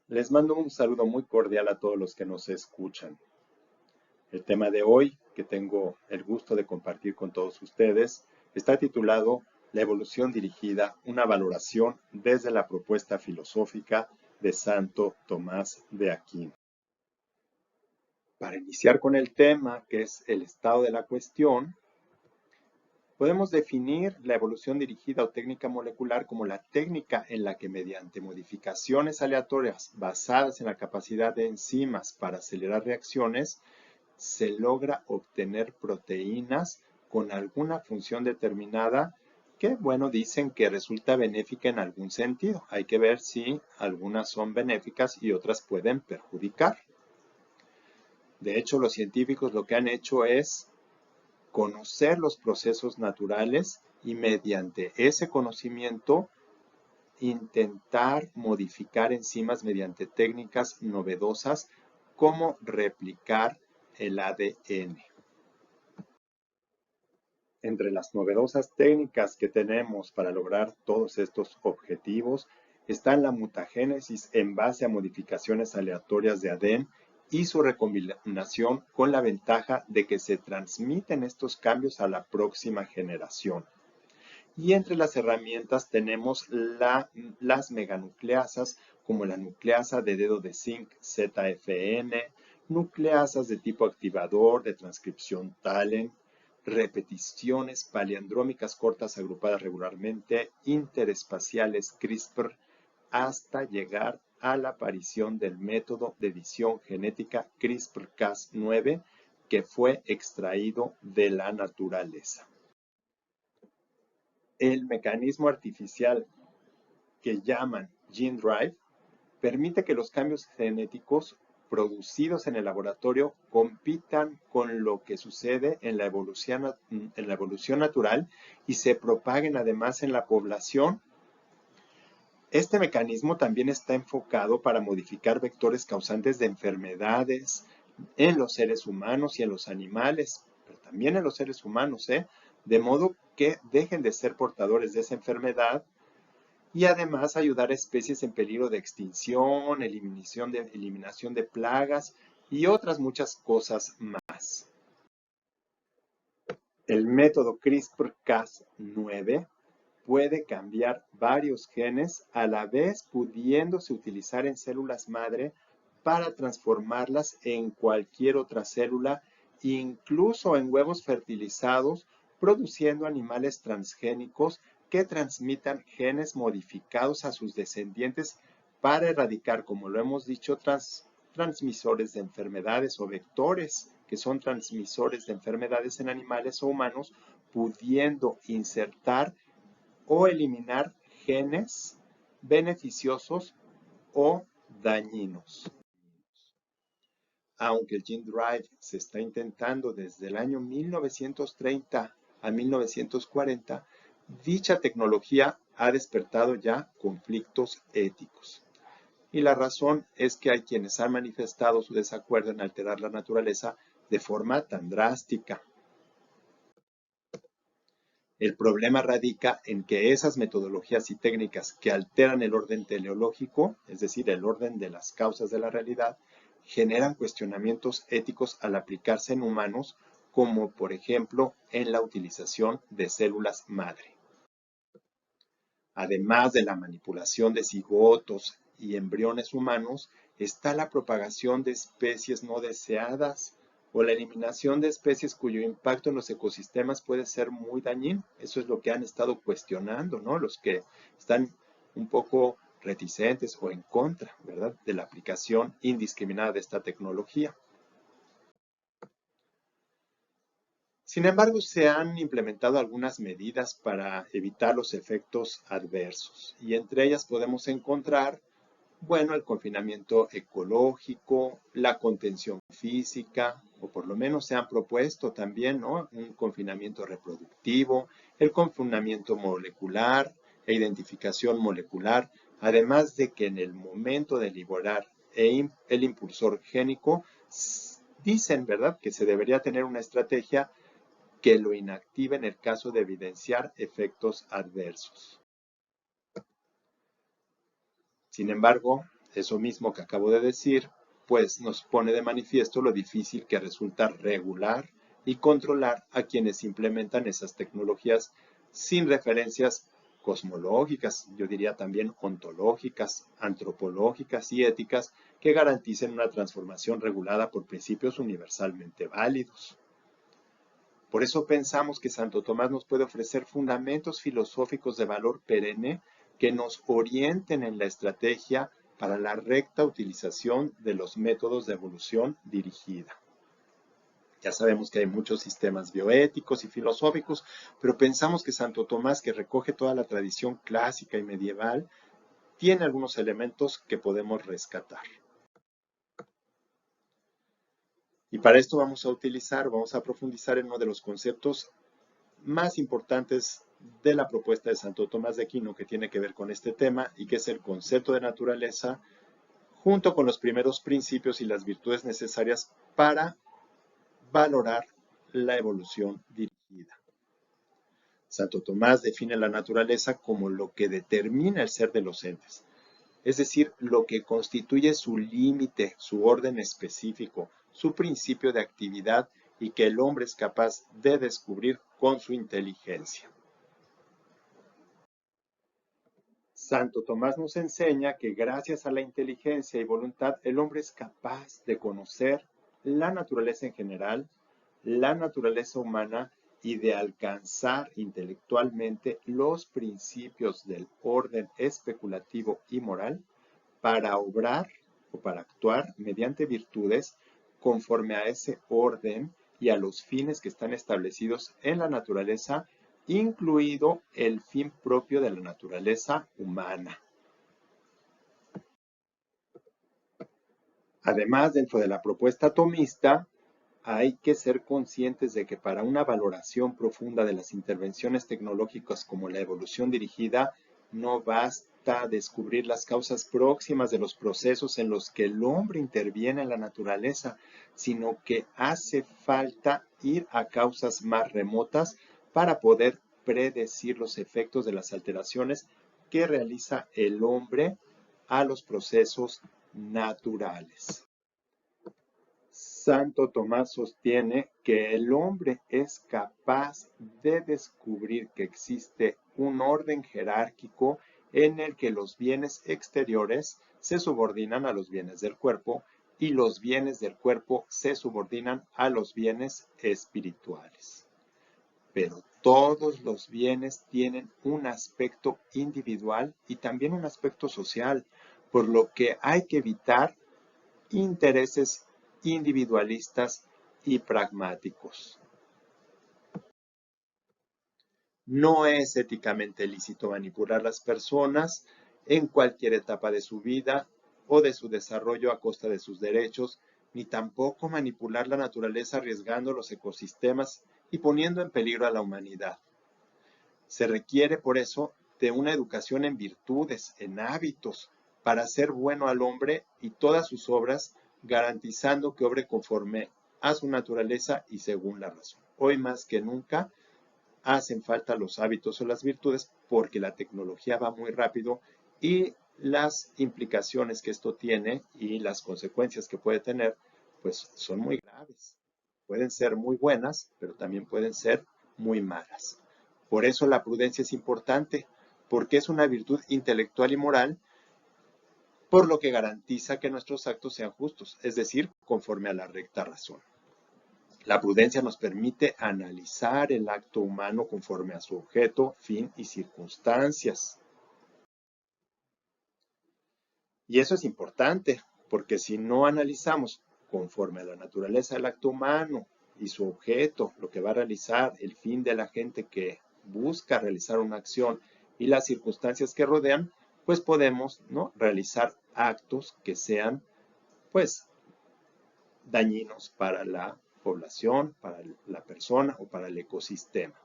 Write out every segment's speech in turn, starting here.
Les mando un saludo muy cordial a todos los que nos escuchan. El tema de hoy, que tengo el gusto de compartir con todos ustedes, está titulado La evolución dirigida, una valoración desde la propuesta filosófica de Santo Tomás de Aquino. Para iniciar con el tema, que es el estado de la cuestión, podemos definir la evolución dirigida o técnica molecular como la técnica en la que mediante modificaciones aleatorias basadas en la capacidad de enzimas para acelerar reacciones, se logra obtener proteínas con alguna función determinada que, bueno, dicen que resulta benéfica en algún sentido. Hay que ver si algunas son benéficas y otras pueden perjudicar. De hecho, los científicos lo que han hecho es conocer los procesos naturales y mediante ese conocimiento intentar modificar enzimas mediante técnicas novedosas como replicar el ADN. Entre las novedosas técnicas que tenemos para lograr todos estos objetivos están la mutagénesis en base a modificaciones aleatorias de ADN y su recombinación, con la ventaja de que se transmiten estos cambios a la próxima generación. Y entre las herramientas tenemos las meganucleasas, como la nucleasa de dedo de zinc ZFN, nucleasas de tipo activador de transcripción TALEN, repeticiones paliandrómicas cortas agrupadas regularmente, interespaciales CRISPR, hasta llegar a la aparición del método de edición genética CRISPR-Cas9, que fue extraído de la naturaleza. El mecanismo artificial que llaman Gene Drive permite que los cambios genéticos producidos en el laboratorio compitan con lo que sucede en la evolución natural y se propaguen además en la población. Este mecanismo también está enfocado para modificar vectores causantes de enfermedades en los seres humanos y en los animales, pero también en los seres humanos, de modo que dejen de ser portadores de esa enfermedad y además ayudar a especies en peligro de extinción, eliminación de plagas y otras muchas cosas más. El método CRISPR-Cas9 puede cambiar varios genes a la vez, pudiéndose utilizar en células madre para transformarlas en cualquier otra célula, incluso en huevos fertilizados, produciendo animales transgénicos que transmitan genes modificados a sus descendientes para erradicar, como lo hemos dicho, transmisores de enfermedades o vectores que son transmisores de enfermedades en animales o humanos, pudiendo insertar o eliminar genes beneficiosos o dañinos. Aunque el Gene Drive se está intentando desde el año 1930 a 1940, dicha tecnología ha despertado ya conflictos éticos. Y la razón es que hay quienes han manifestado su desacuerdo en alterar la naturaleza de forma tan drástica. El problema radica en que esas metodologías y técnicas que alteran el orden teleológico, es decir, el orden de las causas de la realidad, generan cuestionamientos éticos al aplicarse en humanos, como por ejemplo en la utilización de células madre. Además de la manipulación de cigotos y embriones humanos, está la propagación de especies no deseadas o la eliminación de especies cuyo impacto en los ecosistemas puede ser muy dañino. Eso es lo que han estado cuestionando, ¿no? Los que están un poco reticentes o en contra, ¿verdad?, de la aplicación indiscriminada de esta tecnología. Sin embargo, se han implementado algunas medidas para evitar los efectos adversos y entre ellas podemos encontrar, bueno, el confinamiento ecológico, la contención física, o por lo menos se han propuesto también, ¿no?, un confinamiento reproductivo, el confinamiento molecular e identificación molecular, además de que en el momento de liberar el impulsor génico, dicen, ¿verdad?, que se debería tener una estrategia que lo inactive en el caso de evidenciar efectos adversos. Sin embargo, Eso mismo que acabo de decir, pues nos pone de manifiesto lo difícil que resulta regular y controlar a quienes implementan esas tecnologías sin referencias cosmológicas, yo diría también ontológicas, antropológicas y éticas que garanticen una transformación regulada por principios universalmente válidos. Por eso pensamos que Santo Tomás nos puede ofrecer fundamentos filosóficos de valor perenne que nos orienten en la estrategia para la recta utilización de los métodos de evolución dirigida. Ya sabemos que hay muchos sistemas bioéticos y filosóficos, pero pensamos que Santo Tomás, que recoge toda la tradición clásica y medieval, tiene algunos elementos que podemos rescatar. Y para esto vamos a profundizar en uno de los conceptos más importantes de la propuesta de Santo Tomás de Aquino, que tiene que ver con este tema y que es el concepto de naturaleza, junto con los primeros principios y las virtudes necesarias para valorar la evolución dirigida. Santo Tomás define la naturaleza como lo que determina el ser de los entes, es decir, lo que constituye su límite, su orden específico, su principio de actividad y que el hombre es capaz de descubrir con su inteligencia. Santo Tomás nos enseña que gracias a la inteligencia y voluntad el hombre es capaz de conocer la naturaleza en general, la naturaleza humana y de alcanzar intelectualmente los principios del orden especulativo y moral para obrar o para actuar mediante virtudes conforme a ese orden y a los fines que están establecidos en la naturaleza, incluido el fin propio de la naturaleza humana. Además, dentro de la propuesta tomista, hay que ser conscientes de que para una valoración profunda de las intervenciones tecnológicas como la evolución dirigida, no basta descubrir las causas próximas de los procesos en los que el hombre interviene en la naturaleza, sino que hace falta ir a causas más remotas para poder predecir los efectos de las alteraciones que realiza el hombre a los procesos naturales. Santo Tomás sostiene que el hombre es capaz de descubrir que existe un orden jerárquico en el que los bienes exteriores se subordinan a los bienes del cuerpo y los bienes del cuerpo se subordinan a los bienes espirituales. Pero todos los bienes tienen un aspecto individual y también un aspecto social, por lo que hay que evitar intereses individualistas y pragmáticos. No es éticamente lícito manipular a las personas en cualquier etapa de su vida o de su desarrollo a costa de sus derechos, ni tampoco manipular la naturaleza arriesgando los ecosistemas y poniendo en peligro a la humanidad. Se requiere por eso de una educación en virtudes, en hábitos, para hacer bueno al hombre y todas sus obras, garantizando que obre conforme a su naturaleza y según la razón. Hoy más que nunca hacen falta los hábitos o las virtudes porque la tecnología va muy rápido y las implicaciones que esto tiene y las consecuencias que puede tener, pues son muy graves. Pueden ser muy buenas, pero también pueden ser muy malas. Por eso la prudencia es importante, porque es una virtud intelectual y moral, por lo que garantiza que nuestros actos sean justos, es decir, conforme a la recta razón. La prudencia nos permite analizar el acto humano conforme a su objeto, fin y circunstancias. Y eso es importante, porque si no analizamos conforme a la naturaleza del acto humano y su objeto, lo que va a realizar, el fin de la gente que busca realizar una acción y las circunstancias que rodean, pues podemos, ¿no?, realizar actos que sean, pues, dañinos para la población, para la persona o para el ecosistema.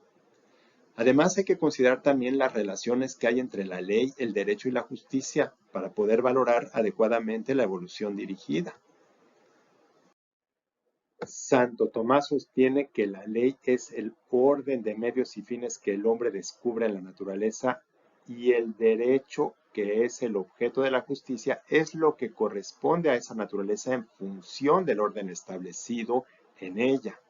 Además, hay que considerar también las relaciones que hay entre la ley, el derecho y la justicia para poder valorar adecuadamente la evolución dirigida. Santo Tomás sostiene que la ley es el orden de medios y fines que el hombre descubre en la naturaleza y el derecho que es el objeto de la justicia, es lo que corresponde a esa naturaleza en función del orden establecido en ella.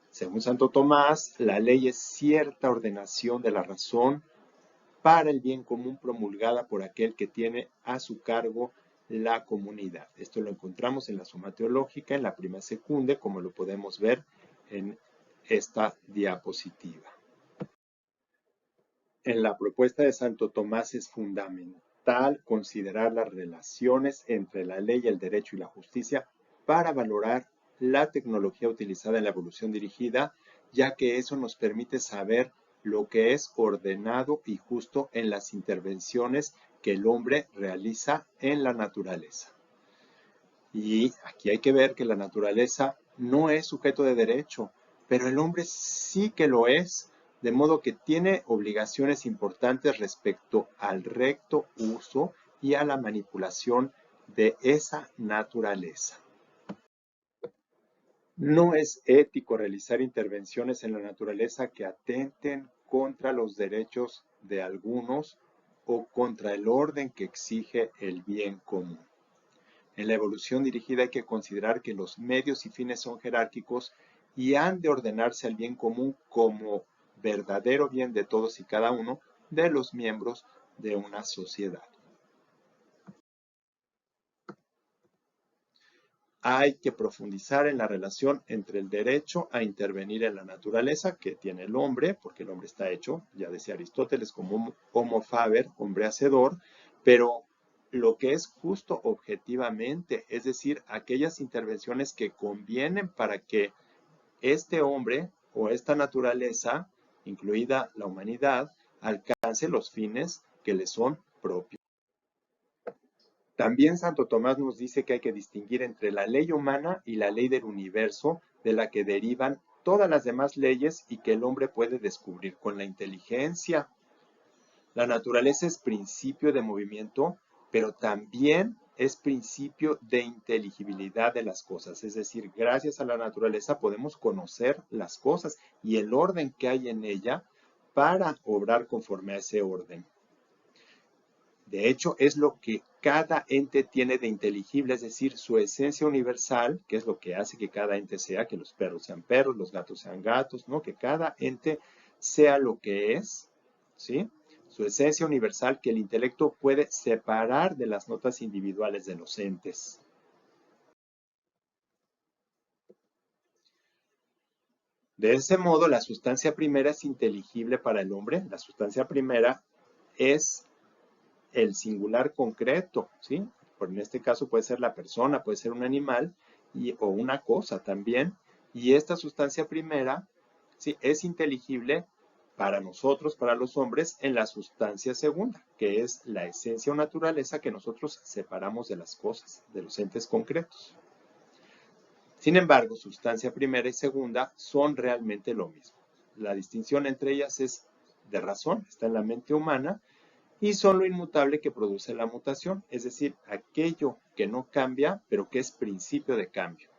Según Santo Tomás, la ley es cierta ordenación de la razón para el bien común promulgada por aquel que tiene a su cargo la comunidad. Esto lo encontramos en la Suma Teológica, en la Prima Secunde, como lo podemos ver en esta diapositiva. En la propuesta de Santo Tomás es fundamental considerar las relaciones entre la ley, el derecho y la justicia para valorar la tecnología utilizada en la evolución dirigida, ya que eso nos permite saber lo que es ordenado y justo en las intervenciones que el hombre realiza en la naturaleza. Y aquí hay que ver que la naturaleza no es sujeto de derecho, pero el hombre sí que lo es, de modo que tiene obligaciones importantes respecto al recto uso y a la manipulación de esa naturaleza. No es ético realizar intervenciones en la naturaleza que atenten contra los derechos de algunos o contra el orden que exige el bien común. En la evolución dirigida hay que considerar que los medios y fines son jerárquicos y han de ordenarse al bien común como verdadero bien de todos y cada uno de los miembros de una sociedad. Hay que profundizar en la relación entre el derecho a intervenir en la naturaleza que tiene el hombre, porque el hombre está hecho, ya decía Aristóteles, como homo faber, hombre hacedor, pero lo que es justo objetivamente, es decir, aquellas intervenciones que convienen para que este hombre o esta naturaleza, incluida la humanidad, alcance los fines que le son propios. También Santo Tomás nos dice que hay que distinguir entre la ley humana y la ley del universo, de la que derivan todas las demás leyes y que el hombre puede descubrir con la inteligencia. La naturaleza es principio de movimiento, pero también es principio de inteligibilidad de las cosas. Es decir, gracias a la naturaleza podemos conocer las cosas y el orden que hay en ella para obrar conforme a ese orden. De hecho, es lo que cada ente tiene de inteligible, es decir, su esencia universal, que es lo que hace que cada ente sea, que los perros sean perros, los gatos sean gatos, ¿no? Que cada ente sea lo que es, ¿sí? Su esencia universal que el intelecto puede separar de las notas individuales de los entes. De ese modo, la sustancia primera es inteligible para el hombre. La sustancia primera es el singular concreto, ¿sí? Por en este caso puede ser la persona, puede ser un animal o una cosa también. Y esta sustancia primera, ¿sí? Es inteligible para nosotros, para los hombres, en la sustancia segunda, que es la esencia o naturaleza que nosotros separamos de las cosas, de los entes concretos. Sin embargo, sustancia primera y segunda son realmente lo mismo. La distinción entre ellas es de razón, está en la mente humana, y son lo inmutable que produce la mutación, es decir, aquello que no cambia, pero que es principio de cambio.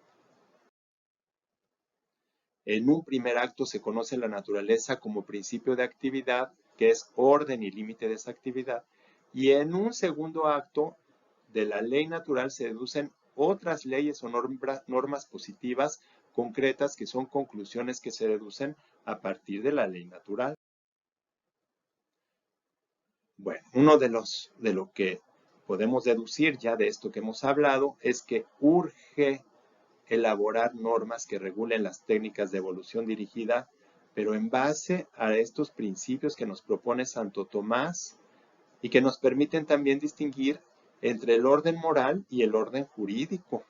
En un primer acto se conoce la naturaleza como principio de actividad, que es orden y límite de esa actividad, y en un segundo acto de la ley natural se deducen otras leyes o normas positivas concretas que son conclusiones que se deducen a partir de la ley natural. Bueno, uno de lo que podemos deducir ya de esto que hemos hablado es que urge elaborar normas que regulen las técnicas de evolución dirigida, pero en base a estos principios que nos propone Santo Tomás y que nos permiten también distinguir entre el orden moral y el orden jurídico.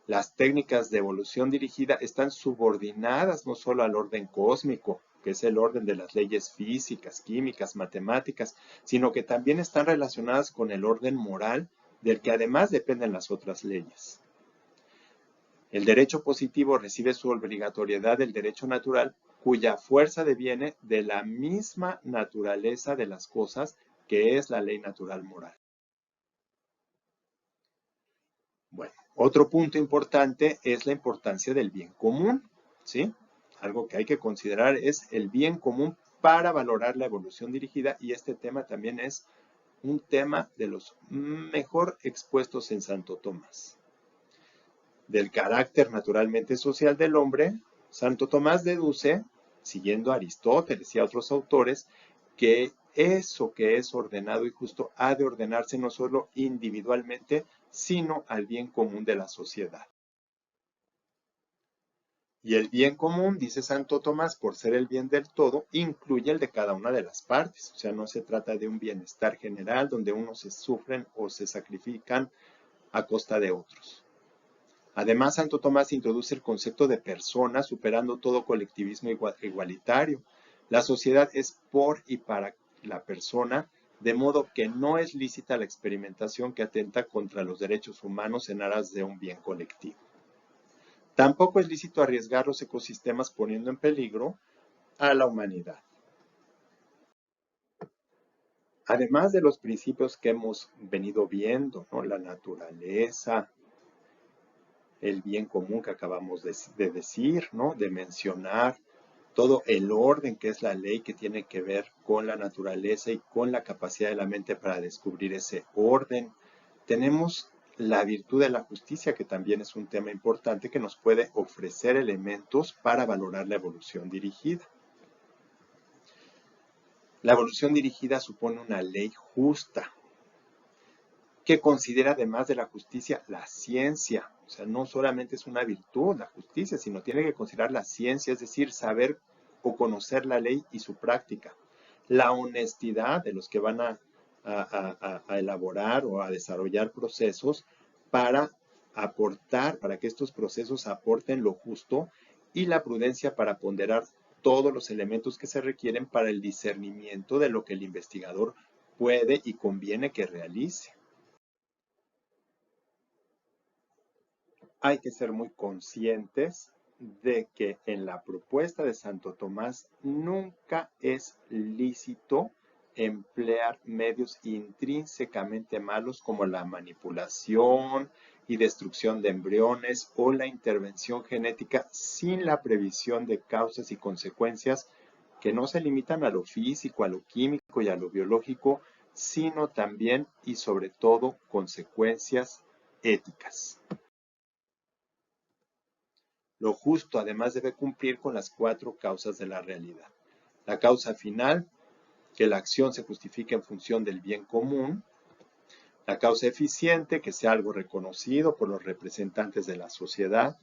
Las técnicas de evolución dirigida están subordinadas no solo al orden cósmico, que es el orden de las leyes físicas, químicas, matemáticas, sino que también están relacionadas con el orden moral, del que además dependen las otras leyes. El derecho positivo recibe su obligatoriedad del derecho natural, cuya fuerza deviene de la misma naturaleza de las cosas, que es la ley natural moral. Bueno, otro punto importante es la importancia del bien común, ¿sí? Algo que hay que considerar es el bien común para valorar la evolución dirigida, y este tema también es un tema de los mejor expuestos en Santo Tomás. Del carácter naturalmente social del hombre, Santo Tomás deduce, siguiendo a Aristóteles y a otros autores, que eso que es ordenado y justo ha de ordenarse no solo individualmente, sino al bien común de la sociedad. Y el bien común, dice Santo Tomás, por ser el bien del todo, incluye el de cada una de las partes. O sea, no se trata de un bienestar general donde unos se sufren o se sacrifican a costa de otros. Además, Santo Tomás introduce el concepto de persona, superando todo colectivismo igualitario. La sociedad es por y para la persona, de modo que no es lícita la experimentación que atenta contra los derechos humanos en aras de un bien colectivo. Tampoco es lícito arriesgar los ecosistemas poniendo en peligro a la humanidad. Además de los principios que hemos venido viendo, ¿no? La naturaleza, el bien común que acabamos de decir, ¿no? De mencionar, todo el orden que es la ley que tiene que ver con la naturaleza y con la capacidad de la mente para descubrir ese orden. Tenemos la virtud de la justicia, que también es un tema importante que nos puede ofrecer elementos para valorar la evolución dirigida. La evolución dirigida supone una ley justa, que considera además de la justicia la ciencia. O sea, no solamente es una virtud la justicia, sino tiene que considerar la ciencia, es decir, saber o conocer la ley y su práctica. La honestidad de los que van a elaborar o a desarrollar procesos para aportar, para que estos procesos aporten lo justo, y la prudencia para ponderar todos los elementos que se requieren para el discernimiento de lo que el investigador puede y conviene que realice. Hay que ser muy conscientes de que en la propuesta de Santo Tomás nunca es lícito emplear medios intrínsecamente malos como la manipulación y destrucción de embriones o la intervención genética sin la previsión de causas y consecuencias que no se limitan a lo físico, a lo químico y a lo biológico, sino también y sobre todo consecuencias éticas. Lo justo además debe cumplir con las 4 causas de la realidad. La causa final, que la acción se justifique en función del bien común. La causa eficiente, que sea algo reconocido por los representantes de la sociedad.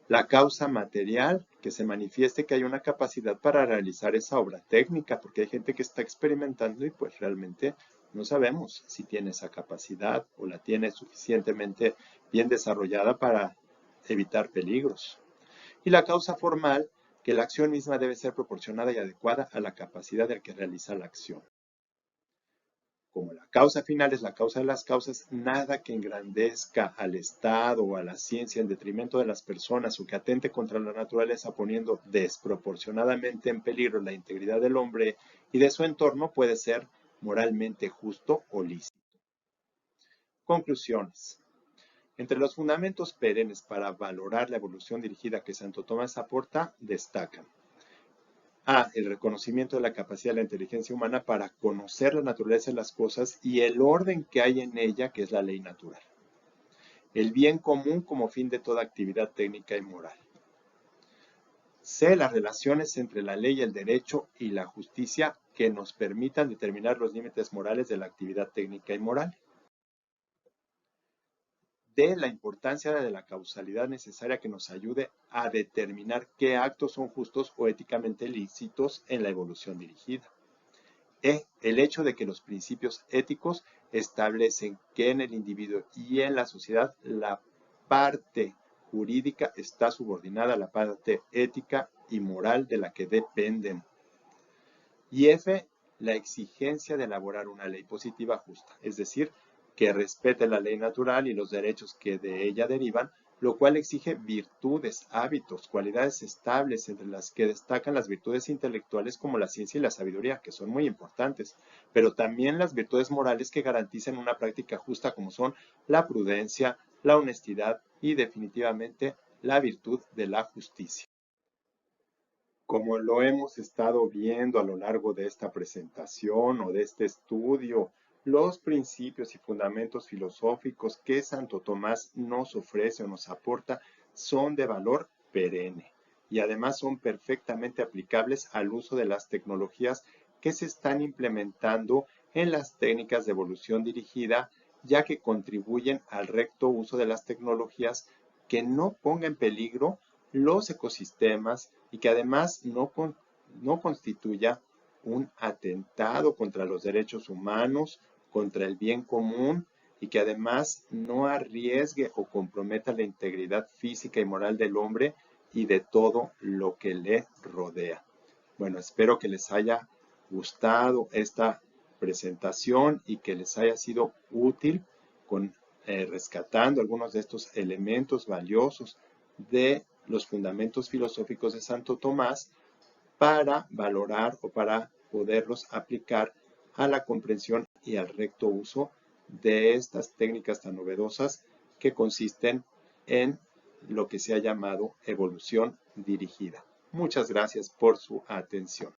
La causa material, que se manifieste que hay una capacidad para realizar esa obra técnica, porque hay gente que está experimentando y pues realmente no sabemos si tiene esa capacidad o la tiene suficientemente bien desarrollada para evitar peligros. Y la causa formal, que la acción misma debe ser proporcionada y adecuada a la capacidad del que realiza la acción. Como la causa final es la causa de las causas, nada que engrandezca al Estado o a la ciencia en detrimento de las personas o que atente contra la naturaleza poniendo desproporcionadamente en peligro la integridad del hombre y de su entorno puede ser moralmente justo o lícito. Conclusiones. Entre los fundamentos perennes para valorar la evolución dirigida que Santo Tomás aporta, destacan: A. El reconocimiento de la capacidad de la inteligencia humana para conocer la naturaleza de las cosas y el orden que hay en ella, que es la ley natural. El bien común como fin de toda actividad técnica y moral. C. Las relaciones entre la ley, el derecho y la justicia que nos permitan determinar los límites morales de la actividad técnica y moral. D. La importancia de la causalidad necesaria que nos ayude a determinar qué actos son justos o éticamente lícitos en la evolución dirigida. E. El hecho de que los principios éticos establecen que en el individuo y en la sociedad la parte jurídica está subordinada a la parte ética y moral de la que dependen. Y F. La exigencia de elaborar una ley positiva justa, es decir, que respete la ley natural y los derechos que de ella derivan, lo cual exige virtudes, hábitos, cualidades estables, entre las que destacan las virtudes intelectuales como la ciencia y la sabiduría, que son muy importantes, pero también las virtudes morales que garanticen una práctica justa como son la prudencia, la honestidad y definitivamente la virtud de la justicia. como lo hemos estado viendo a lo largo de esta presentación o de este estudio, los principios y fundamentos filosóficos que Santo Tomás nos ofrece o nos aporta son de valor perenne y además son perfectamente aplicables al uso de las tecnologías que se están implementando en las técnicas de evolución dirigida, ya que contribuyen al recto uso de las tecnologías que no ponga en peligro los ecosistemas y que además no constituya un atentado contra los derechos humanos, contra el bien común y que además no arriesgue o comprometa la integridad física y moral del hombre y de todo lo que le rodea. Bueno, espero que les haya gustado esta presentación y que les haya sido útil con rescatando algunos de estos elementos valiosos de los fundamentos filosóficos de Santo Tomás para valorar o para poderlos aplicar a la comprensión y al recto uso de estas técnicas tan novedosas que consisten en lo que se ha llamado evolución dirigida. Muchas gracias por su atención.